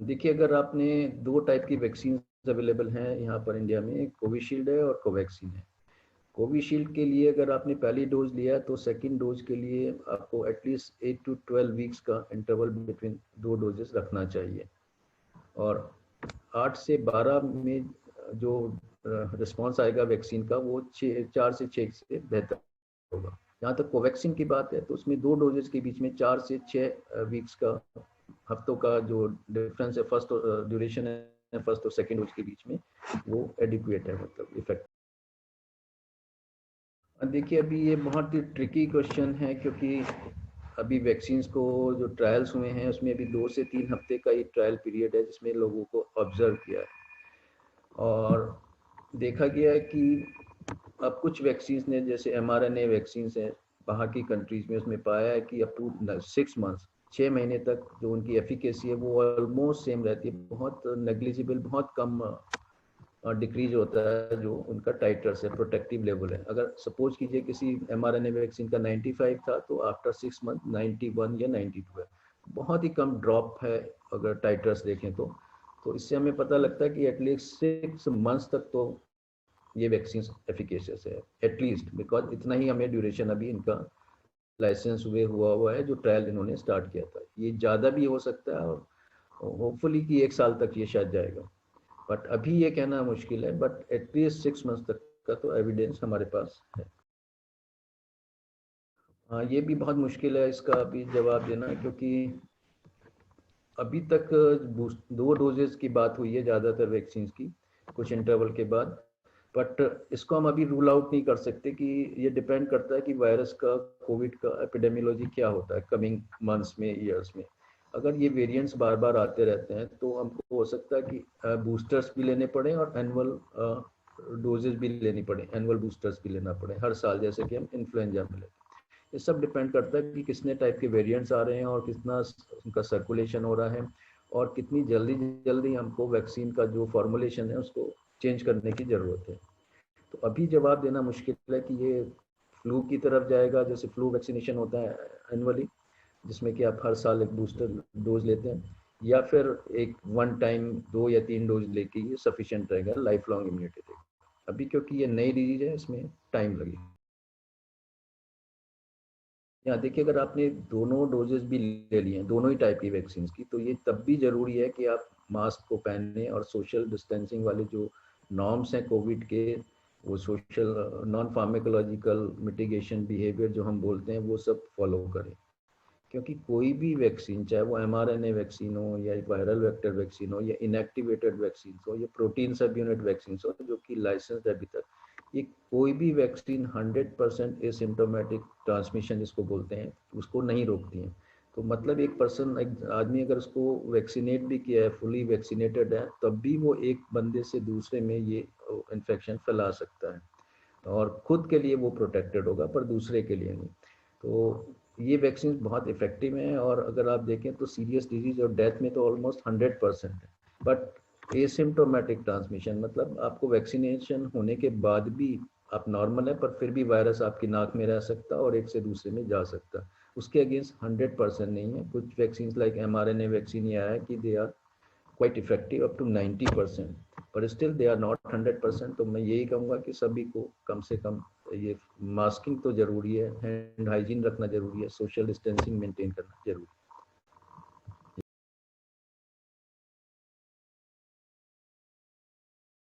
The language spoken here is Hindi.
देखिए, अगर आपने दो टाइप की वैक्सीन अवेलेबल हैं यहाँ पर इंडिया में, एक कोविशील्ड है और कोवैक्सीन है। कोविशील्ड के लिए अगर आपने पहली डोज लिया है तो सेकंड डोज के लिए आपको एटलीस्ट 8 to 12 वीक्स का इंटरवल बिटवीन दो डोजेस रखना चाहिए। और 8 से 12 में जो रिस्पॉन्स आएगा वैक्सीन का वो 4 से 6 से बेहतर होगा। जहाँ तक कोवैक्सीन की बात है तो उसमें दो डोजेस के बीच में 4 से 6 वीक्स का, हफ्तों का जो डिफरेंस है, फर्स्ट ड्यूरेशन है फर्स्ट और सेकेंड डोज के बीच में, वो एडिक्वेट है, मतलब इफेक्ट। देखिए, अभी ये बहुत ही ट्रिकी क्वेश्चन है क्योंकि अभी वैक्सीन्स को जो ट्रायल्स हुए हैं उसमें अभी 2 से 3 हफ्ते का ही ट्रायल पीरियड है जिसमें लोगों को ऑब्जर्व किया है। और देखा गया है कि अब कुछ वैक्सीन्स ने, जैसे mRNA वैक्सीन्स हैं बाहर की कंट्रीज में, उसमें पाया है कि अप टू 6 मंथ्स, 6 महीने तक जो उनकी एफिकेसी है वो ऑलमोस्ट सेम रहती है। बहुत नेग्लिजिबल, बहुत कम डिक्रीज होता है जो उनका टाइटर्स है, प्रोटेक्टिव लेवल है। अगर सपोज कीजिए किसी mRNA वैक्सीन का 95 था तो आफ्टर 6 मंथ 91 या 92 है। बहुत ही कम ड्रॉप है अगर टाइटर्स देखें तो इससे हमें पता लगता है कि एटलीस्ट 6 मंथ्स तक तो ये वैक्सीन एफिकेशियस है एटलीस्ट, बिकॉज इतना ही हमें ड्यूरेशन अभी इनका लाइसेंस हुआ है जो ट्रायल इन्होंने स्टार्ट किया था। ये ज़्यादा भी हो सकता है और होपफुली कि 1 साल तक ये शायद जाएगा, बट अभी ये कहना मुश्किल है। बट एटलीस्ट 6 मंथ्स तक का तो एविडेंस हमारे पास है। हाँ, ये भी बहुत मुश्किल है इसका अभी जवाब देना, क्योंकि अभी तक दो डोजेस की बात हुई है ज़्यादातर वैक्सीन की कुछ इंटरवल के बाद। बट इसको हम अभी रूल आउट नहीं कर सकते कि ये डिपेंड करता है कि वायरस का, कोविड का एपिडेमियोलॉजी क्या होता है कमिंग मंथ्स में, ईयर्स में। अगर ये वेरिएंट्स बार बार आते रहते हैं तो हमको हो सकता है कि बूस्टर्स भी लेने पड़े और एनुअल डोजेज भी लेनी पड़े, एनुअल बूस्टर्स भी लेना पड़े हर साल, जैसे कि हम इन्फ्लुएंजा में लेते हैं। ये सब डिपेंड करता है कि कितने टाइप के वेरिएंट्स आ रहे हैं और कितना उनका सर्कुलेशन हो रहा है और कितनी जल्दी जल्दी हमको वैक्सीन का जो फॉर्मुलेशन है उसको चेंज करने की ज़रूरत है। तो अभी जवाब देना मुश्किल है कि ये फ्लू की तरफ जाएगा, जैसे फ्लू वैक्सीनेशन होता है एनुअली, जिसमें कि आप हर साल एक बूस्टर डोज लेते हैं, या फिर एक वन टाइम 2 या 3 डोज लेके ये सफिशिएंट रहेगा, लाइफ लॉन्ग इम्यूनिटी देगा। अभी क्योंकि ये नई डिजीज है इसमें टाइम लगेगा। यहाँ देखिए, अगर आपने दोनों डोजेस भी ले लिए हैं, दोनों ही टाइप की वैक्सीन की, तो ये तब भी ज़रूरी है कि आप मास्क को पहने और सोशल डिस्टेंसिंग वाले जो नॉर्म्स हैं कोविड के, वो social non pharmacological mitigation behaviour जो हम बोलते हैं वो सब फॉलो करें। क्योंकि कोई भी वैक्सीन, चाहे वो mRNA वैक्सीन हो या वायरल वेक्टर वैक्सीन हो या इनएक्टिवेटेड वैक्सीन हो या प्रोटीन सब यूनिट वैक्सीन हो जो कि लाइसेंस है अभी तक, ये कोई भी वैक्सीन 100% एसिम्प्टोमेटिक ट्रांसमिशन जिसको बोलते हैं उसको नहीं रोकती हैं। तो मतलब एक पर्सन, एक आदमी अगर उसको वैक्सीनेट भी किया है, फुली वैक्सीनेटेड है, तब भी वो एक बंदे से दूसरे में ये इन्फेक्शन फैला सकता है और खुद के लिए वो प्रोटेक्टेड होगा पर दूसरे के लिए नहीं। तो ये वैक्सीन बहुत इफेक्टिव हैं और अगर आप देखें तो सीरियस डिजीज और डेथ में तो ऑलमोस्ट 100% है। बट एसिम्प्टोमेटिक ट्रांसमिशन मतलब आपको वैक्सीनेशन होने के बाद भी आप नॉर्मल है पर फिर भी वायरस आपकी नाक में रह सकता और एक से दूसरे में जा सकता, उसके अगेंस्ट 100% नहीं है। कुछ वैक्सीन लाइक mRNA वैक्सीन ये आया है कि they are quite effective up to 90%, पर स्टिल दे आर नॉट 100%। तो मैं यही कहूँगा कि सभी को कम से कम ये मास्किंग तो जरूरी है, हैंड हाइजीन रखना जरूरी है, सोशल डिस्टेंसिंग मेंटेन करना जरूरी है।